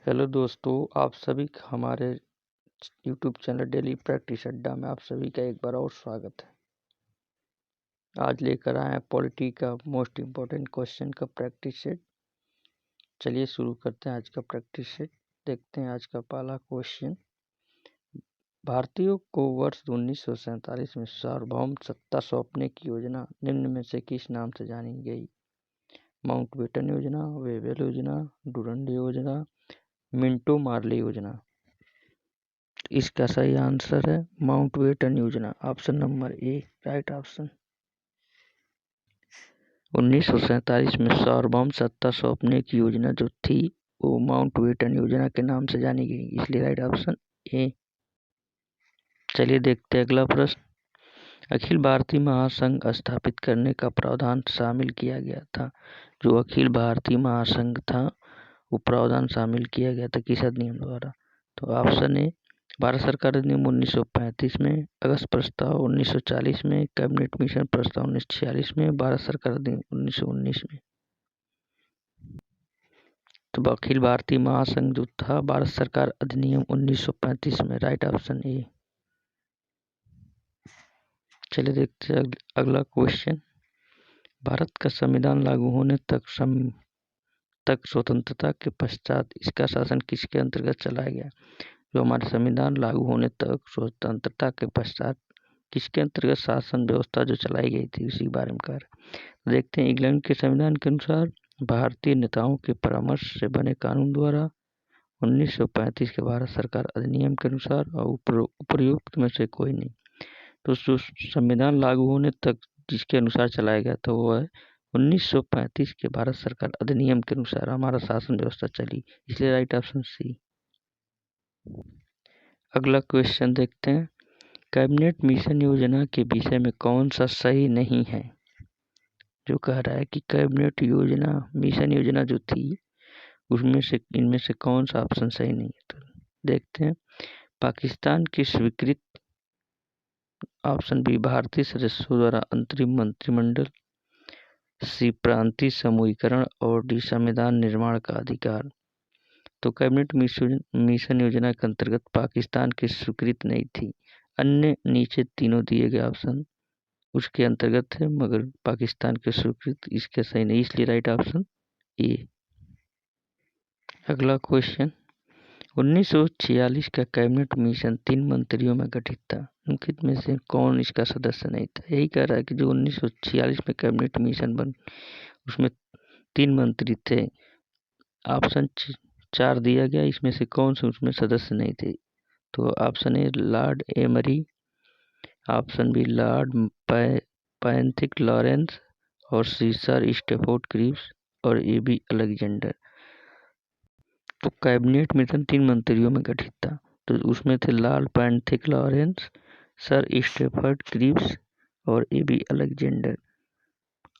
Hello दोस्तों, आप सभी का हमारे यूट्यूब चैनल डेली प्रैक्टिस अड्डा में आप सभी का एक बार और स्वागत है। आज लेकर आए हैं पॉलिटी का मोस्ट इम्पोर्टेंट क्वेश्चन का प्रैक्टिस सेट। चलिए शुरू करते हैं आज का प्रैक्टिस सेट। देखते हैं आज का पहला क्वेश्चन। भारतीयों को वर्ष 1947 में सार्वभौम सत्ता सौंपने की योजना निम्न में से किस नाम से जानी गई? माउंटबेटन योजना, वेवेल योजना, डुरंड योजना, मिंटो मार्ले योजना। इसका सही आंसर है माउंटबेटन योजना, option number A right option. 1947 में सार्वभौम सत्ता सौंपने की योजना जो थी वो माउंटबेटन योजना के नाम से जानी गई, इसलिए राइट ऑप्शन ए। चलिए देखते हैं अगला प्रश्न। अखिल भारतीय महासंघ स्थापित करने का प्रावधान शामिल किया गया था। जो अखिल भारतीय महासंघ था वो प्रावधान शामिल किया गया था किस अधिनियम द्वारा? तो ऑप्शन ए भारत सरकार अधिनियम 1935 में, अगस्त प्रस्ताव 1940 में, कैबिनेट मिशन प्रस्ताव 1946 में, भारत सरकार अधिनियम 1919 में। तो अखिल भारतीय महासंघ जो था भारत सरकार अधिनियम 1935 में, राइट ऑप्शन ए। चलिए देखते हैं अगला क्वेश्चन। भारत का संविधान लागू होने तक स्वतंत्रता के पश्चात इसका शासन किसके अंतर्गत चलाया गया? जो हमारे संविधान लागू होने तक स्वतंत्रता के पश्चात किसके अंतर्गत शासन व्यवस्था जो चलाई गई थी उसी के बारे में कर देखते हैं। इंग्लैंड के संविधान के अनुसार भारतीय नेताओं के परामर्श से बने कानून द्वारा 1935 के भारत सरकार अधिनियम के अनुसार और उपयुक्त में से कोई नहीं। तो जो संविधान लागू होने तक जिसके अनुसार चलाया गया था वो है 1935 के भारत सरकार अधिनियम के अनुसार हमारा शासन व्यवस्था चली, इसलिए राइट ऑप्शन सी। अगला क्वेश्चन देखते हैं। कैबिनेट मिशन योजना के विषय में कौन सा सही नहीं है? जो कह रहा है कि कैबिनेट योजना मिशन योजना जो थी उसमें से इनमें से कौन सा ऑप्शन सही नहीं है? तो देखते हैं। पाकिस्तान की स्वीकृत, ऑप्शन बी भारतीय सदस्यों द्वारा अंतरिम मंत्रिमंडल, सी प्रांतीय समूहीकरण और डी संविधान निर्माण का अधिकार। तो कैबिनेट मिशन योजना के अंतर्गत पाकिस्तान की स्वीकृत नहीं थी। अन्य नीचे तीनों दिए गए ऑप्शन उसके अंतर्गत है, मगर पाकिस्तान के स्वीकृत इसके सही नहीं, इसलिए राइट ऑप्शन ए। अगला क्वेश्चन। 1946 का कैबिनेट मिशन 3 मंत्रियों में गठित था। निम्नलिखित में से कौन इसका सदस्य नहीं था? यही कह रहा है कि जो 1946 में कैबिनेट मिशन बन उसमें 3 मंत्री थे। ऑप्शन 4 दिया गया, इसमें से कौन से उसमें सदस्य नहीं थे? तो option A Lord Amery, option B Lord Pethick Lawrence और सी सर स्टेफोर्ड क्रीव्स और ए बी अलेक्जेंडर। तो कैबिनेट मिशन 3 मंत्रियों में गठित था। तो उसमें थे Lord Pethick Lawrence, sir Stafford Cripps और ए बी अलेक्जेंडर।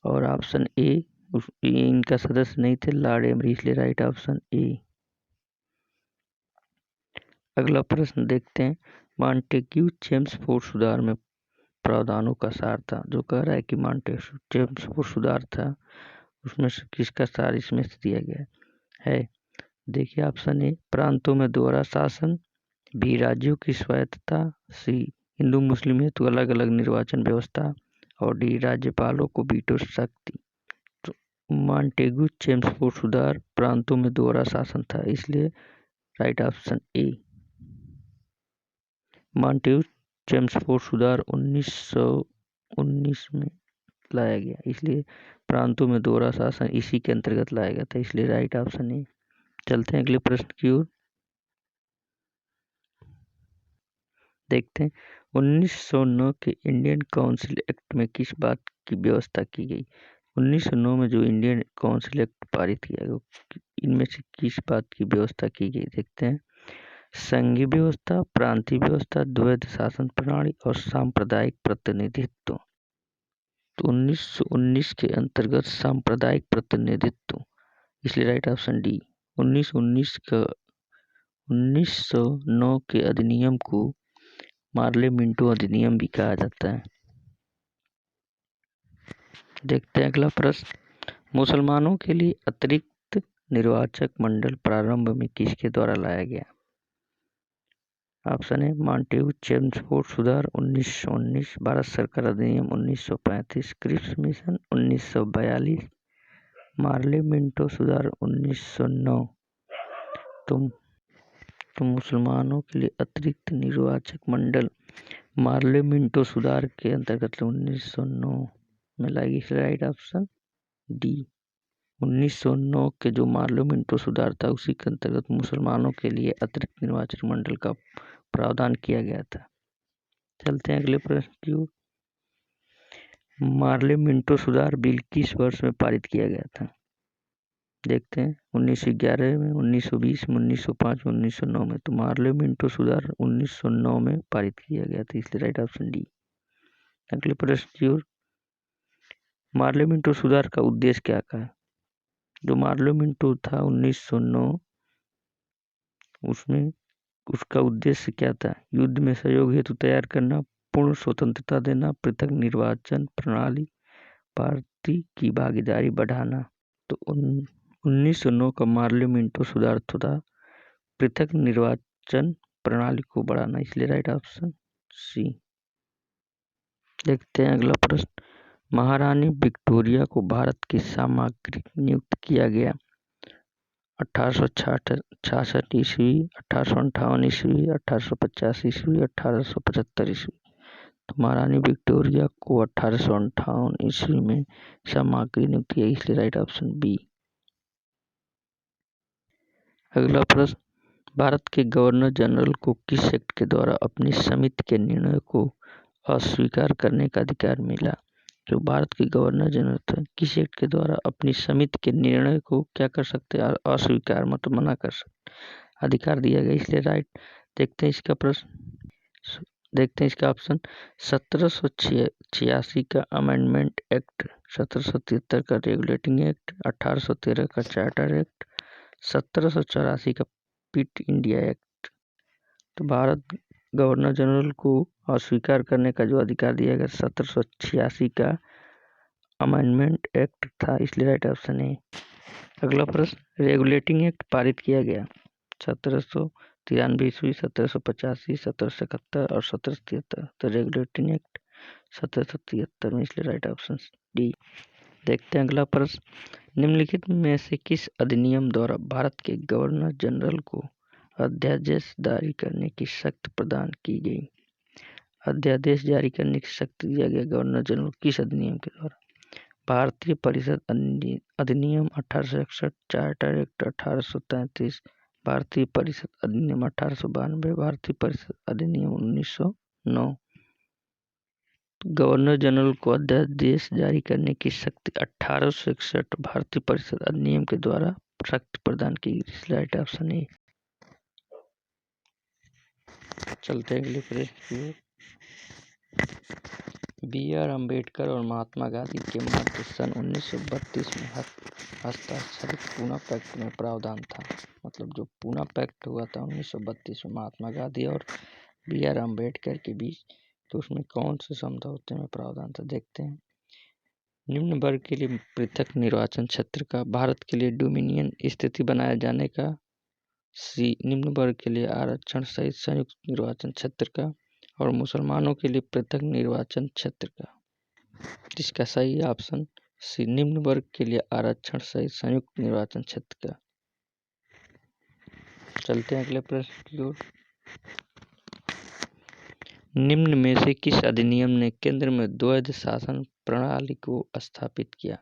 और ऑप्शन ए इनका सदस्य नहीं थे लॉर्ड एमरी, इसलिए राइट ऑप्शन ए। अगला प्रश्न देखते हैं। मॉन्टेग्यू चेम्सफोर्ड सुधार में प्रावधानों का सार था। जो कह रहा है कि मॉन्टेग्यू चेम्सफोर्ड सुधार था उसमें से किसका सार इसमें से दिया गया है? देखिए ऑप्शन ए प्रांतों में दोहरा शासन, बी राज्यों की स्वायत्तता, सी हिंदू मुस्लिम हेतु अलग अलग निर्वाचन व्यवस्था और डी राज्यपालों को वीटो शक्ति। तो मॉन्टेग्यू चेम्सफोर्ड सुधार प्रांतों में दोहरा शासन था, इसलिए right option A. Montagu Chelmsford सुधार 1919 में लाया गया, इसलिए प्रांतों में दोहरा शासन इसी के अंतर्गत लाया गया था, इसलिए राइट ऑप्शन ए। चलते हैं अगले प्रश्न की ओर। देखते हैं 1909 के इंडियन काउंसिल एक्ट में किस बात की व्यवस्था की गई? 1909 में जो इंडियन काउंसिल एक्ट पारित किया गया इनमें से किस बात की व्यवस्था की गई? देखते हैं। संघीय व्यवस्था, प्रांतीय व्यवस्था, द्वैध शासन प्रणाली और सांप्रदायिक प्रतिनिधित्व। तो 1919 के अंतर्गत सांप्रदायिक प्रतिनिधित्व, इसलिए राइट ऑप्शन डी। 1909 के अधिनियम को मार्ले मिंटो अधिनियम भी कहा जाता है। देखते हैं अगला प्रश्न। मुसलमानों के लिए अतिरिक्त निर्वाचक मंडल प्रारंभ में किसके द्वारा लाया गया? ऑप्शन है मॉन्टेगू चेम्सफोर्ड सुधार 1919, भारत सरकार अधिनियम 1935, क्रिप्स मिशन 1942, मार्ले मिंटो सुधार 1909। तो मुसलमानों के लिए अतिरिक्त निर्वाचक मंडल मार्ले मिंटो सुधार के अंतर्गत 1909 में लाई गई। Right option D. 1909 के जो मार्ले मिंटो सुधार था उसी के अंतर्गत मुसलमानों के लिए अतिरिक्त निर्वाचक मंडल का प्रावधान किया गया था। चलते हैं अगले प्रश्न की ओर। मार्ले मिंटो सुधार बिल किस वर्ष में पारित किया गया था? देखते हैं 1911 में, 1920 में, 1905 में, 1909 में। तो मार्ले मिंटो सुधार 1909 में पारित किया गया था, इसलिए राइट ऑप्शन डी। अगले प्रश्न की ओर। मार्ले मिंटो सुधार का उद्देश्य क्या था? जो मार्ले मिंटो था 1909 उसमें उसका उद्देश्य क्या था? युद्ध में सहयोग हेतु तैयार करना, पूर्ण स्वतंत्रता देना, पृथक निर्वाचन प्रणाली, भारतीय की भागीदारी बढ़ाना। तो 1909 का मार्ले मिंटो सुधार था पृथक निर्वाचन प्रणाली को बढ़ाना, इसलिए राइट ऑप्शन सी। देखते हैं अगला प्रश्न। महारानी विक्टोरिया को भारत की सामग्रिक नियुक्त किया गया 1866 ईस्वी, 1858 ईस्वी, 1850 ईस्वी, 1875 ईस्वी। तो महारानी विक्टोरिया को 1858 ईस्वी में सामग्री नियुक्त किया, इसलिए राइट ऑप्शन बी। अगला प्रश्न। भारत के गवर्नर जनरल को किस एक्ट के द्वारा अपनी समिति के निर्णय को अस्वीकार करने का अधिकार मिला? जो भारत के गवर्नर जनरल थे किस एक्ट के द्वारा अपनी समिति के निर्णय को क्या कर सकते हैं? अस्वीकार मतलब मना कर सकते, अधिकार दिया गया, इसलिए राइट। देखते हैं इसका प्रश्न, देखते हैं इसका ऑप्शन। 1786 का अमेंडमेंट एक्ट, 1773 का रेगुलेटिंग एक्ट, 1813 का चार्टर एक्ट, 1784 का पिट इंडिया एक्ट। तो भारत गवर्नर जनरल को अस्वीकार करने का जो अधिकार दिया गया 1786 का अमेंडमेंट एक्ट था, इसलिए राइट ऑप्शन है। अगला प्रश्न। रेगुलेटिंग एक्ट पारित किया गया 1793 ईस्वी, 1785, 1771 और 1773। तो रेगुलेटिंग एक्ट 1773 में, इसलिए राइट ऑप्शन डी। देखते हैं अगला प्रश्न। निम्नलिखित में से किस अधिनियम द्वारा भारत के गवर्नर जनरल को अध्यादेश जारी करने की शक्ति प्रदान की गई? अध्यादेश जारी करने की शक्ति दिया गया गवर्नर जनरल किस अधिनियम के द्वारा? भारतीय परिषद अधिनियम 1861, चार्टर एक्ट 1833, भारतीय परिषद अधिनियम 1892, भारतीय परिषद अधिनियम 1909। गवर्नर जनरल को अध्यादेश जारी करने की शक्ति 1861 भारतीय परिषद अधिनियम के द्वारा शक्ति प्रदान की गई, राइट ऑप्शन है। चलते अगले प्रश्न की ओर। बी.आर. अम्बेडकर और महात्मा गांधी के मध्य सन 1932 में हस्ताक्षरित पूना पैक्ट में प्रावधान था। मतलब जो पूना पैक्ट हुआ था 1932 में महात्मा गांधी और बी.आर. अम्बेडकर के बीच, तो उसमें कौन से समझौते में प्रावधान था? देखते हैं। निम्न वर्ग के लिए पृथक निर्वाचन क्षेत्र का, भारत के लिए डोमिनियन स्थिति बनाए जाने का, सी निम्न वर्ग के लिए आरक्षण सहित संयुक्त निर्वाचन क्षेत्र का, और मुसलमानों के लिए पृथक निर्वाचन क्षेत्र का। जिसका सही ऑप्शन सी निम्न वर्ग के लिए आरक्षण सहित संयुक्त निर्वाचन क्षेत्र का। चलते हैं अगले प्रश्न की ओर। निम्न में से किस अधिनियम ने केंद्र में द्वैध शासन प्रणाली को स्थापित किया?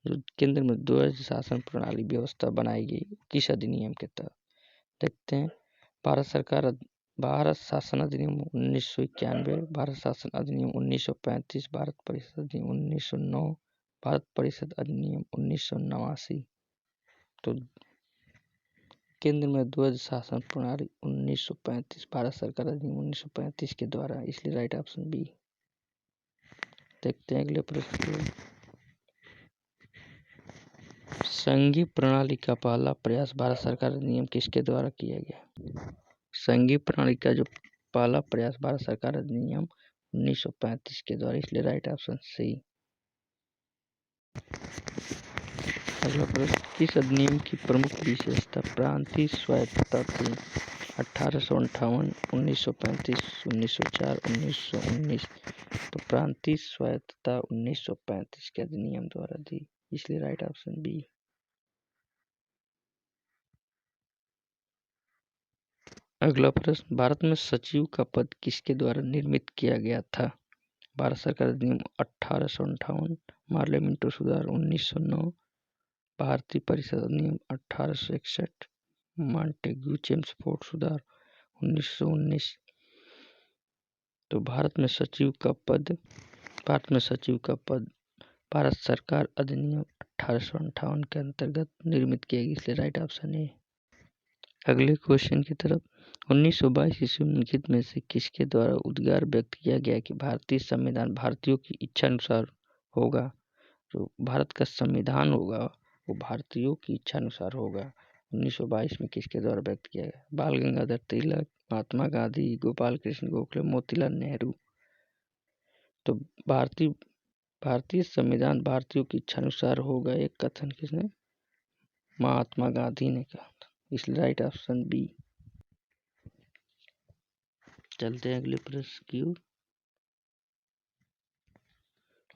जो केंद्र में द्वैध शासन प्रणाली व्यवस्था बनाई गई किस अधिनियम के तहत? देखते हैं। भारत शासन अधिनियम 1991, भारत शासन अधिनियम 1935, भारत परिषद अधिनियम 1909, भारत परिषद अधिनियम 1989। तो केंद्र में द्वैध शासन प्रणाली 1935, भारत सरकार अधिनियम 1935 के द्वारा, इसलिए राइट ऑप्शन बी। देखते हैं अगले प्रश्न। संघीय प्रणाली का पहला प्रयास भारत सरकार अधिनियम किसके द्वारा किया गया? संघीय प्रणाली का जो पहला प्रयास भारत सरकार अधिनियम 1935 के द्वारा, इसलिए राइट ऑप्शन सी। अगला प्रश्न, किस अधिनियम की प्रमुख विशेषता प्रांतीय स्वायत्तता थी? 1858, 1935, 1904, 1919। तो प्रांतीय स्वायत्तता 1935 के अधिनियम द्वारा दी, इसलिए राइट ऑप्शन बी। अगला प्रश्न, भारत में सचिव का पद किसके द्वारा निर्मित किया गया था? भारत सरकार अधिनियम 1858, पार्लियामेंट्री सुधार 1909, भारतीय परिषद अधिनियम 1861, मॉन्टेग्यू चेम्सफोर्ड सुधार 1919। तो भारत में सचिव का पद भारत सरकार अधिनियम 1858 के अंतर्गत निर्मित किया गया, इसलिए राइट ऑप्शन है। अगले क्वेश्चन की तरफ, 1922 ईस्वी में निम्नलिखित में से किसके द्वारा उद्गार व्यक्त किया गया कि भारतीय संविधान भारतीयों की इच्छा अनुसार होगा? जो भारत का संविधान होगा वो भारतीयों की इच्छा अनुसार होगा। 1922 में किसके द्वारा व्यक्त किया गया? बाल गंगाधर तिलक, महात्मा गांधी, गोपाल कृष्ण गोखले, मोतीलाल नेहरू। तो भारतीय संविधान भारतीयों की इच्छा अनुसार होगा, एक कथन किसने? महात्मा गांधी ने कहा था, इसलिए राइट ऑप्शन बी। चलते हैं अगले प्रश्न की ओर।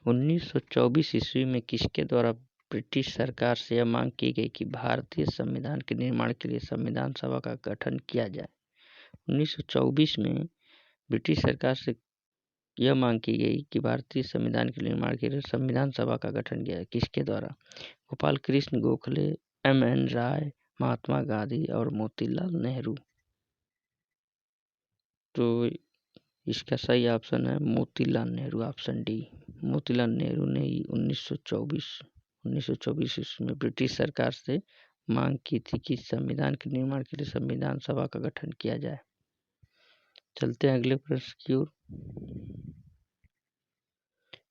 1924 ईस्वी में किसके द्वारा ब्रिटिश सरकार से यह मांग की गई कि भारतीय संविधान के निर्माण के लिए संविधान सभा का गठन किया जाए? 1924 में ब्रिटिश सरकार से यह मांग की गई कि भारतीय संविधान के निर्माण के लिए संविधान सभा का गठन किया जाए, किसके द्वारा? गोपाल कृष्ण गोखले, M.N. राय, महात्मा गांधी और मोतीलाल नेहरू। तो इसका सही ऑप्शन है मोतीलाल नेहरू, ऑप्शन डी। मोतीलाल नेहरू ने 1924 ईस्वी में ब्रिटिश सरकार से मांग की थी कि संविधान के निर्माण के लिए संविधान सभा का गठन किया जाए। चलते हैं अगले प्रश्न की ओर।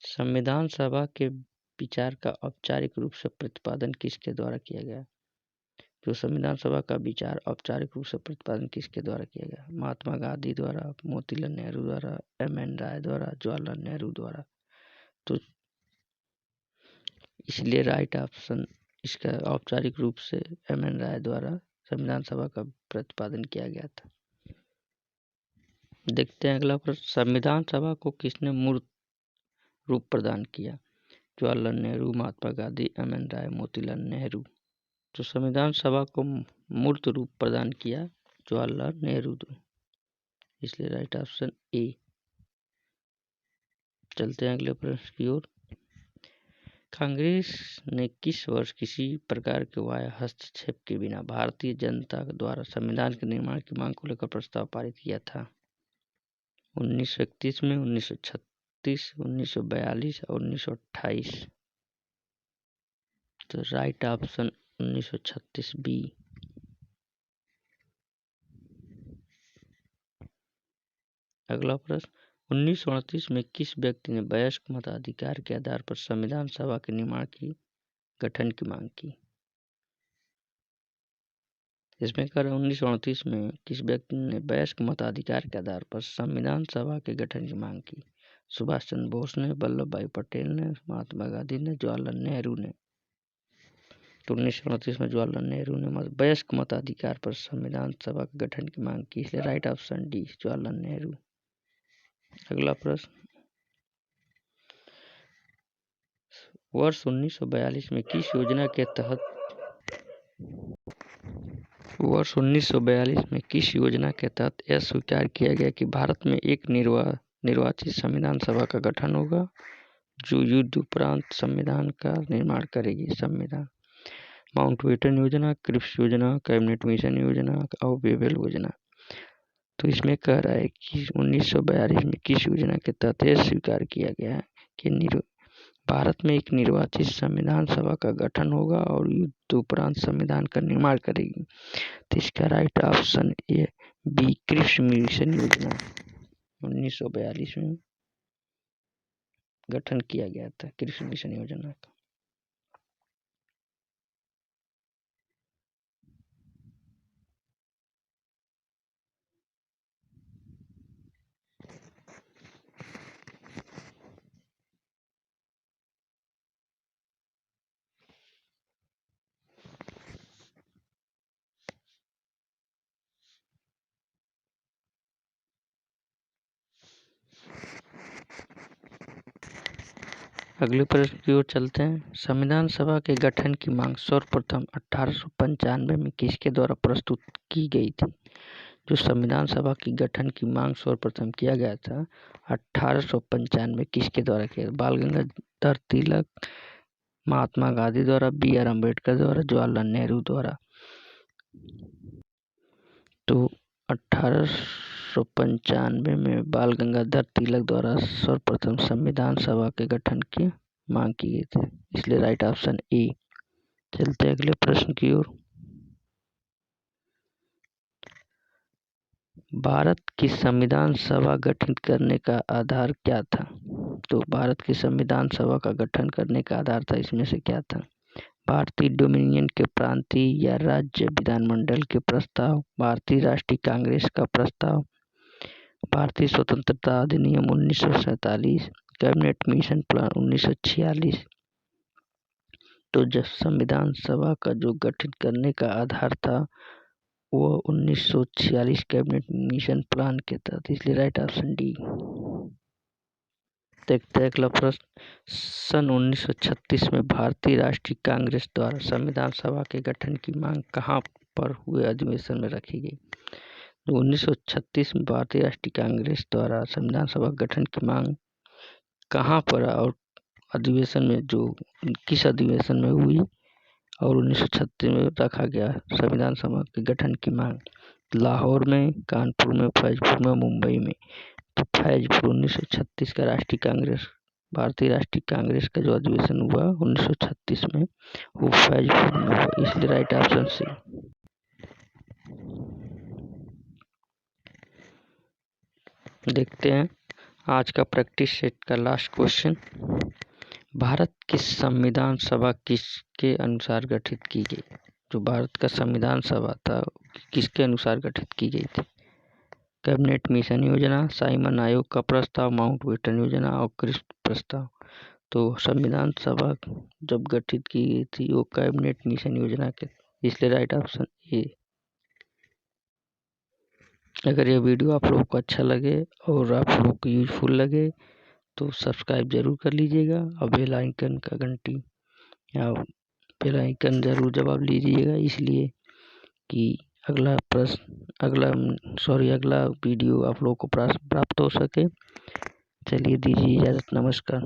संविधान सभा के विचार का औपचारिक रूप से प्रतिपादन किसके द्वारा किया गया? जो संविधान सभा का विचार औपचारिक रूप से प्रतिपादन किसके द्वारा किया गया? महात्मा गांधी द्वारा, मोतीलाल नेहरू द्वारा, M.N. राय द्वारा, जवाहरलाल नेहरू द्वारा। तो इसलिए राइट ऑप्शन इसका औपचारिक रूप से M.N. राय द्वारा संविधान सभा का प्रतिपादन किया गया था। देखते हैं अगला प्रश्न, संविधान सभा को किसने मूर्त रूप प्रदान किया? जवाहरलाल नेहरू, महात्मा गांधी, M.N. राय, मोतीलाल नेहरू। तो संविधान सभा को मूर्त रूप प्रदान किया जवाहरलाल नेहरू, इसलिए राइट ऑप्शन ए। चलते हैं अगले प्रश्न की ओर। कांग्रेस ने किस वर्ष किसी प्रकार के बाह्य हस्तक्षेप के बिना भारतीय जनता द्वारा संविधान के निर्माण की मांग को लेकर प्रस्ताव पारित किया था? 1931 में, 1936, 1942 और 1928। तो राइट ऑप्शन 1936 बी। अगला प्रश्न, 1929 में किस व्यक्ति ने वयस्क मताधिकार के आधार पर संविधान सभा के निर्माण की गठन की मांग की? इसमें कर 1929 में किस व्यक्ति ने वयस्क मताधिकार के आधार पर संविधान सभा के गठन की मांग की? सुभाष चंद्र बोस ने, वल्लभ भाई पटेल ने, महात्मा गांधी ने, जवाहरलाल नेहरू ने। तो 1929 में जवाहरलाल नेहरू ने वयस्क मताधिकार पर संविधान सभा के गठन की मांग की, इसलिए right option D, Jawaharlal Nehru. अगला प्रश्न, वर्ष 1942 में किस योजना के तहत यह स्वीकार किया गया कि भारत में एक निर्वाचित संविधान सभा का गठन होगा जो युद्ध उपरांत संविधान का निर्माण करेगी? संविधान माउंटबेटन योजना, क्रिप्स योजना, कैबिनेट मिशन योजना और बेबल योजना। तो इसमें कह रहा है कि 1942 में किस योजना के तहत यह स्वीकार किया गया है कि भारत में एक निर्वाचित संविधान सभा का गठन होगा और युद्ध उपरांत संविधान का निर्माण करेगी? तो इसका right option A B, Cripps mission योजना 1942 में गठन किया गया था, क्रिप्स मिशन योजना का। अगले प्रश्न की ओर चलते हैं। संविधान सभा के गठन की मांग सर्वप्रथम 1895 में किसके द्वारा प्रस्तुत की गई थी? जो संविधान सभा की गठन की मांग सर्वप्रथम किया गया था 1895 किसके द्वारा किया? बाल गंगाधर तिलक, महात्मा गांधी द्वारा, BR अम्बेडकर द्वारा, जवाहरलाल नेहरू द्वारा। तो 1895 में बाल गंगाधर तिलक द्वारा सर्वप्रथम संविधान सभा के गठन की मांग की गई थी, इसलिए राइट ऑप्शन ए। चलते अगले प्रश्न की ओर। भारत की संविधान सभा गठित करने का आधार क्या था? तो भारत की संविधान सभा का गठन करने का आधार था, इसमें से क्या था? भारतीय डोमिनियन के प्रांतीय या राज्य विधानमंडल के प्रस्ताव, भारतीय राष्ट्रीय कांग्रेस का प्रस्ताव, भारतीय स्वतंत्रता अधिनियम 1947, कैबिनेट मिशन प्लान 1946। तो जब संविधान सभा का जो गठित करने का आधार था वो 1946 कैबिनेट मिशन प्लान के तहत, इसलिए राइट ऑप्शन डी। देखते हैं अगला प्रश्न। सन 1936 में भारतीय राष्ट्रीय कांग्रेस द्वारा संविधान सभा के गठन की मांग कहाँ पर हुए अधिवेशन में रखी गई? 1936 में भारतीय राष्ट्रीय कांग्रेस द्वारा संविधान सभा गठन की मांग कहाँ पर और अधिवेशन में जो किस अधिवेशन में हुई और 1936 में रखा गया संविधान सभा के गठन की मांग? लाहौर में, कानपुर में, फैजपुर में, मुंबई में। तो फैजपुर 1936 का राष्ट्रीय कांग्रेस, भारतीय राष्ट्रीय कांग्रेस का जो अधिवेशन हुआ 1936 में वो फैजपुर में हुआ, इसलिए राइट ऑप्शन सी। देखते हैं आज का प्रैक्टिस सेट का लास्ट क्वेश्चन। भारत की संविधान सभा किसके अनुसार गठित की गई? जो भारत का संविधान सभा था किसके अनुसार गठित की गई थी? कैबिनेट मिशन योजना, साइमन आयोग का प्रस्ताव, माउंटबेटन योजना और क्रिस्प प्रस्ताव। तो संविधान सभा जब गठित की गई थी वो कैबिनेट मिशन योजना के, इसलिए राइट ऑप्शन ए। अगर ये वीडियो आप लोगों को अच्छा लगे और आप लोगों को यूजफुल लगे तो सब्सक्राइब जरूर कर लीजिएगा और बेल आइकन का घंटी या बेल आइकन जरूर दबा लीजिएगा, इसलिए कि अगला वीडियो आप लोगों को प्राप्त हो सके। चलिए दीजिए इजाज़त, नमस्कार।